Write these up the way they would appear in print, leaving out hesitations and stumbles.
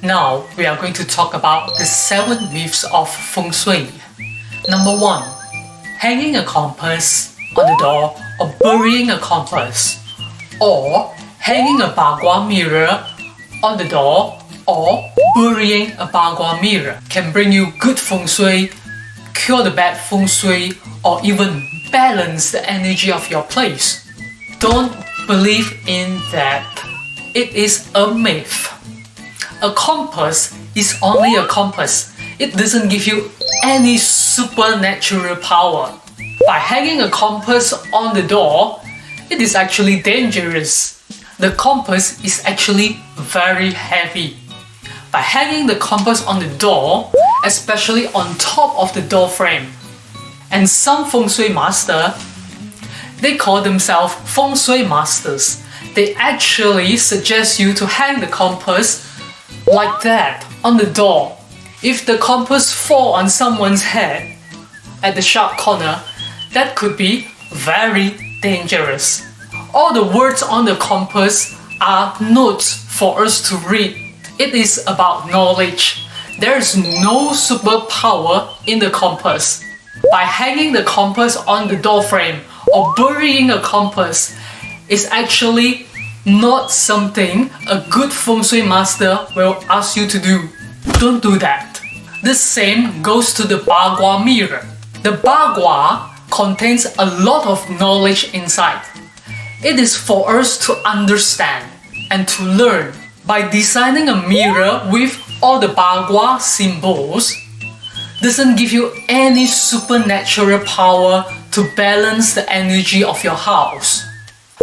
Now we are going to talk about the 7 myths of Feng Shui. Number 1. Hanging a compass on the door or burying a compass, or hanging a Bagua mirror on the door or burying a Bagua mirror can bring you good Feng Shui, cure the bad Feng Shui, or even balance the energy of your place. Don't believe in that. It is a myth. A compass is only a compass. It doesn't give you any supernatural power. By hanging a compass on the door, it is actually dangerous. The compass is actually very heavy. By hanging the compass on the door, especially on top of the door frame, and some Feng Shui master, they call themselves Feng Shui masters. They actually suggest you to hang the compass like that on the door. If the compass fall on someone's head at the sharp corner, that could be very dangerous. All the words on the compass are notes for us to read. It is about knowledge. There is no superpower in the compass. By hanging the compass on the door frame or burying a compass is actually not something a good Feng Shui master will ask you to do. Don't do that. The same goes to the Bagua mirror. The Bagua contains a lot of knowledge inside. It is for us to understand and to learn. By designing a mirror with all the Bagua symbols, doesn't give you any supernatural power to balance the energy of your house.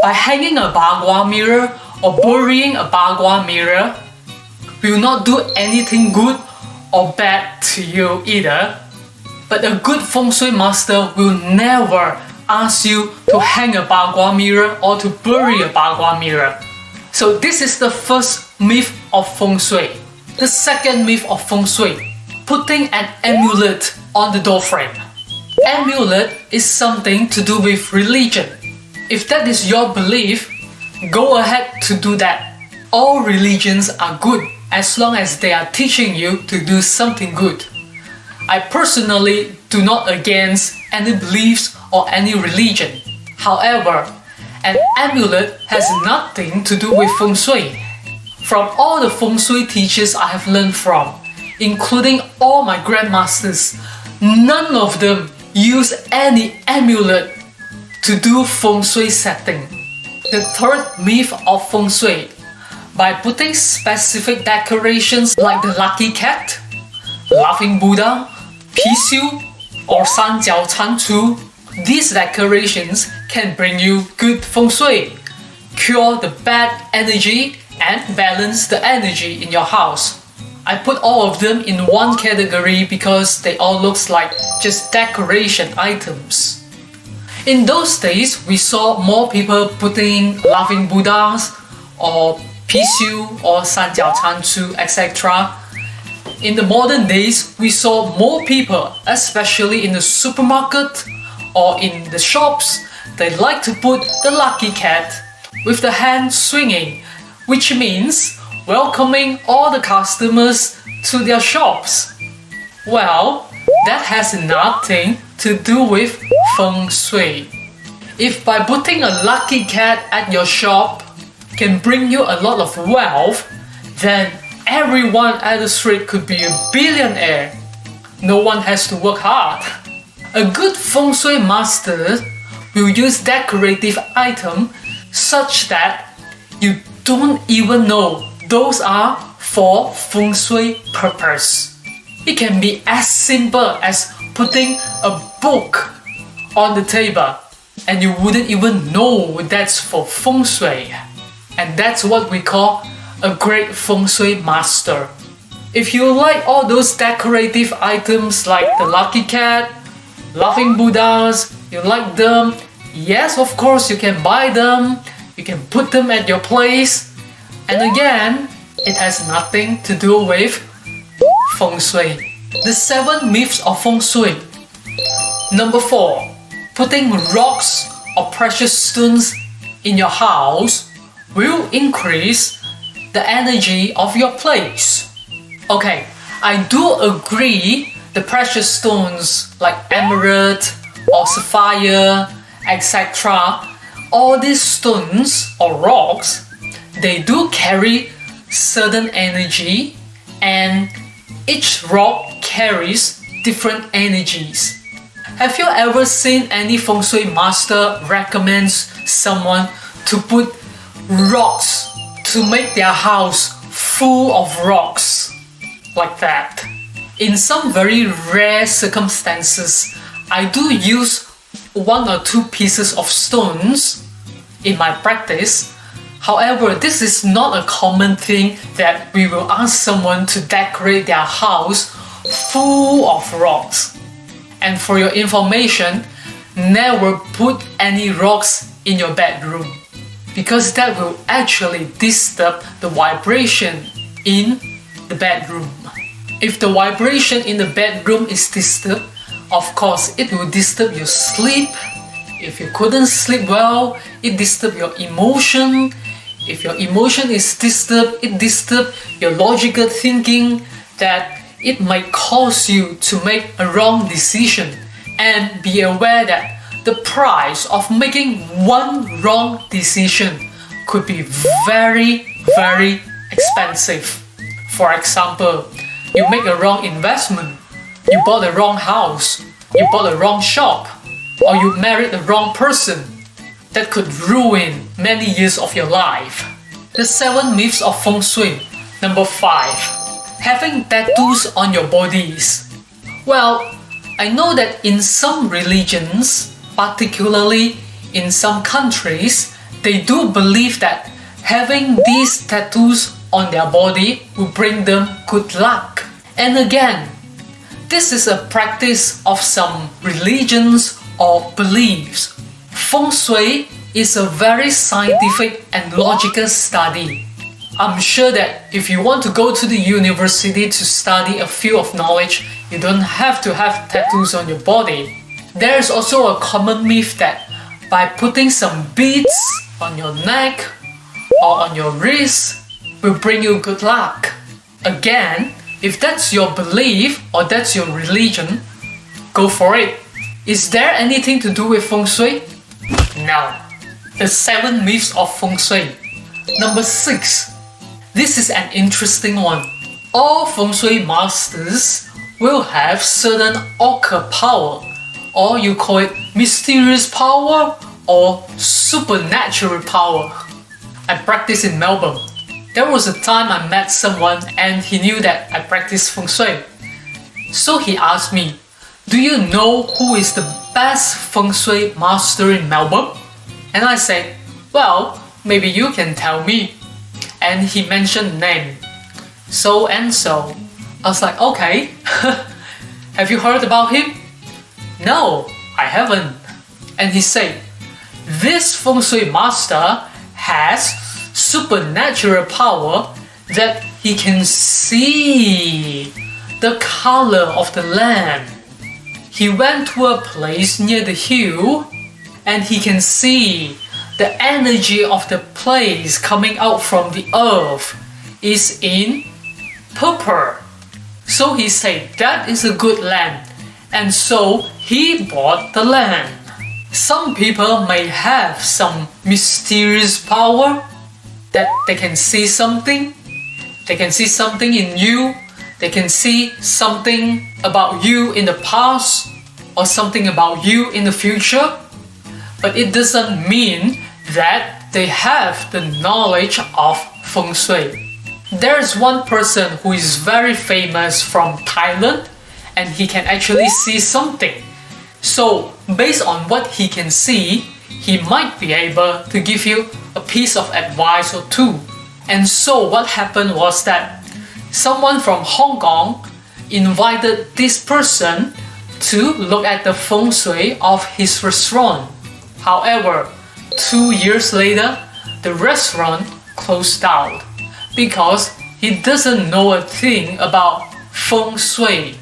By hanging a Bagua mirror or burying a Bagua mirror will not do anything good or bad to you either. But a good Feng Shui master will never ask you to hang a Bagua mirror or to bury a Bagua mirror. So this is the first myth of Feng Shui. The second myth of Feng Shui: putting an amulet on the door frame. Amulet is something to do with religion. If that is your belief, go ahead to do that. All religions are good as long as they are teaching you to do something good. I personally do not against any beliefs or any religion. However, an amulet has nothing to do with Feng Shui. From all the Feng Shui teachers I have learned from, including all my grandmasters, none of them use any amulet to do Feng Shui setting. The third myth of Feng Shui: by putting specific decorations like the lucky cat, laughing Buddha, Pishu, or Sanjiao Chanchu, these decorations can bring you good Feng Shui, cure the bad energy, and balance the energy in your house. I put all of them in one category because they all look like just decoration items. In those days, we saw more people putting laughing Buddhas or Pishu or Sanjiao Chanchu, etc. In the modern days, we saw more people, especially in the supermarket or in the shops, they like to put the lucky cat with the hand swinging, which means welcoming all the customers to their shops. Well, that has nothing to do with Feng Shui. If by putting a lucky cat at your shop can bring you a lot of wealth, then everyone at the street could be a billionaire. No one has to work hard. A good Feng Shui master will use decorative items such that you don't even know those are for Feng Shui purpose. It can be as simple as putting a book on the table and you wouldn't even know that's for Feng Shui. And that's what we call a great Feng Shui master. If you like all those decorative items like the lucky cat, laughing Buddhas, you like them, yes, of course you can buy them, you can put them at your place. And again, it has nothing to do with Feng Shui. The 7 myths of Feng Shui. Number 4. Putting rocks or precious stones in your house will increase the energy of your place. Okay, I do agree the precious stones like emerald or sapphire, etc., all these stones or rocks, they do carry certain energy, and each rock carries different energies. Have you ever seen any Feng Shui master recommends someone to put rocks to make their house full of rocks like that? In some very rare circumstances, I do use 1 or 2 pieces of stones in my practice. However, this is not a common thing that we will ask someone to decorate their house full of rocks. And for your information, never put any rocks in your bedroom, because that will actually disturb the vibration in the bedroom. If the vibration in the bedroom is disturbed, of course it will disturb your sleep. If you couldn't sleep well, it disturbs your emotion. If your emotion is disturbed, it disturbs your logical thinking, that it might cause you to make a wrong decision. And be aware that the price of making one wrong decision could be very, very expensive. For example, you make a wrong investment, you bought the wrong house, you bought the wrong shop, or you married the wrong person. That could ruin many years of your life. The 7 myths of Feng Shui. Number 5. Having tattoos on your bodies. Well, I know that in some religions, particularly in some countries, they do believe that having these tattoos on their body will bring them good luck. And again, this is a practice of some religions or beliefs. Feng Shui is a very scientific and logical study. I'm sure that if you want to go to the university to study a field of knowledge, you don't have to have tattoos on your body. There is also a common myth that by putting some beads on your neck or on your wrist will bring you good luck. Again, if that's your belief or that's your religion, go for it. Is there anything to do with Feng Shui? No. The 7 myths of Feng Shui. Number 6. This is an interesting one. All Feng Shui masters will have certain occult power, or you call it mysterious power or supernatural power. I practice in Melbourne. There was a time I met someone and he knew that I practice Feng Shui. So he asked me, "Do you know who is the best Feng Shui master in Melbourne?" And I said, "Well, maybe you can tell me." And he mentioned name, so and so. I was like, okay, have you heard about him? No, I haven't. And he said, this Feng Shui master has supernatural power that he can see the color of the land. He went to a place near the hill and he can see the energy of the place coming out from the earth is in purple. So he said that is a good land, and so he bought the land. Some people may have some mysterious power that they can see something. They can see something in you. They can see something about you in the past or something about you in the future. But it doesn't mean that they have the knowledge of Feng Shui. There's one person who is very famous from Thailand and he can actually see something. So based on what he can see, he might be able to give you a piece of advice or two. And so what happened was that someone from Hong Kong invited this person to look at the Feng Shui of his restaurant. However, 2 years later, the restaurant closed down because he doesn't know a thing about Feng Shui,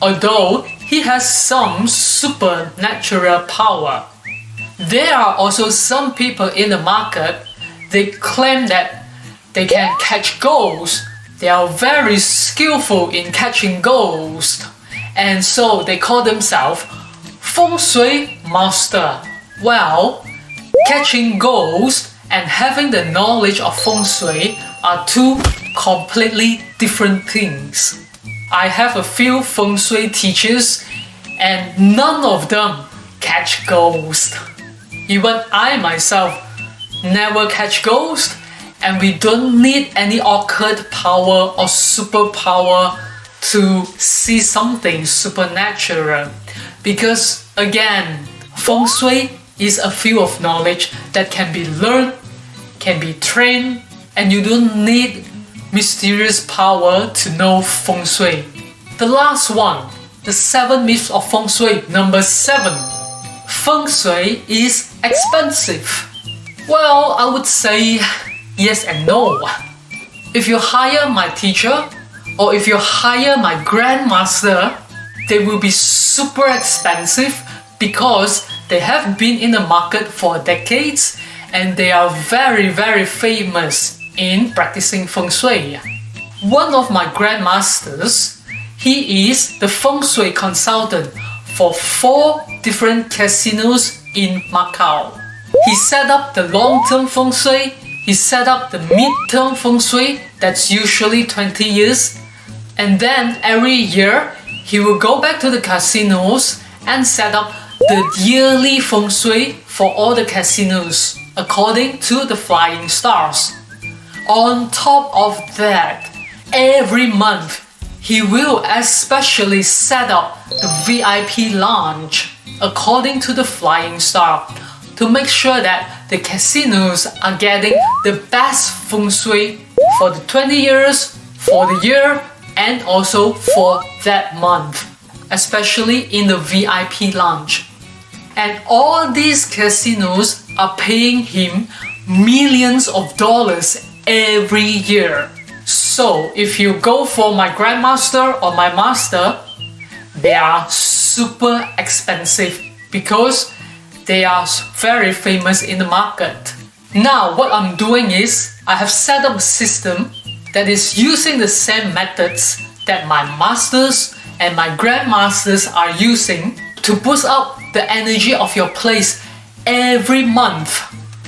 although he has some supernatural power. There are also some people in the market, they claim that they can catch ghosts They are very skillful in catching ghosts, and so they call themselves Feng Shui Master. Well, catching ghosts and having the knowledge of Feng Shui are two completely different things. I have a few Feng Shui teachers and none of them catch ghosts. Even I myself never catch ghosts, and we don't need any occult power or superpower to see something supernatural, because again, Feng Shui is a field of knowledge that can be learned, can be trained, and you don't need mysterious power to know Feng Shui. The last one, the 7 myths of Feng Shui. Number 7, Feng Shui is expensive. Well, I would say yes and no. If you hire my teacher or if you hire my grandmaster, they will be super expensive because they have been in the market for decades and they are very famous in practicing Feng Shui. One of my grandmasters, he is the Feng Shui consultant for 4 different casinos in Macau. He set up the long-term Feng Shui, he set up the mid-term Feng Shui, that's usually 20 years, and then every year he will go back to the casinos and set up the yearly Feng Shui for all the casinos according to the flying stars. On top of that, every month he will especially set up the VIP lounge according to the flying star to make sure that the casinos are getting the best Feng Shui for the 20 years, for the year, and also for that month, especially in the VIP lounge. And all these casinos are paying him millions of dollars every year. So if you go for my grandmaster or my master, they are super expensive because they are very famous in the market. Now what I'm doing is I have set up a system that is using the same methods that my masters and my grandmasters are using to boost up the energy of your place every month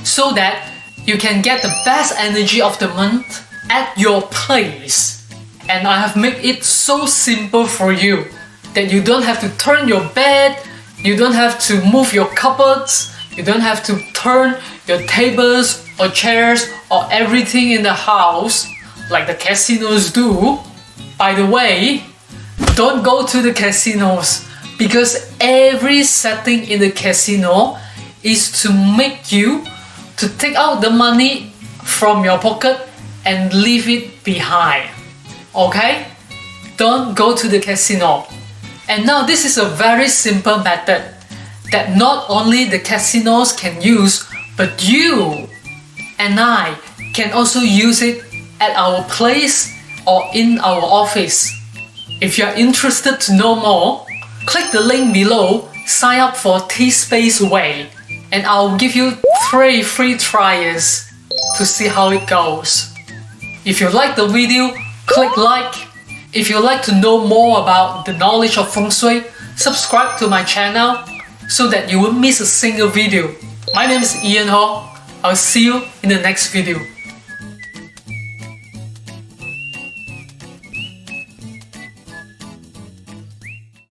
so that you can get the best energy of the month at your place. And I have made it so simple for you that you don't have to turn your bed, you don't have to move your cupboards, you don't have to turn your tables or chairs or everything in the house like the casinos do. By the way, don't go to the casinos because every setting in the casino is to make you to take out the money from your pocket and leave it behind. Okay? Don't go to the casino. And now this is a very simple method that not only the casinos can use, but you and I can also use it at our place or in our office. If you are interested to know more, click the link below, sign up for T-Space Way, and I'll give you 3 free trials to see how it goes. If you like the video, click like. If you'd like to know more about the knowledge of Feng Shui, subscribe to my channel so that you won't miss a single video. My name is Ian Ho. I'll see you in the next video.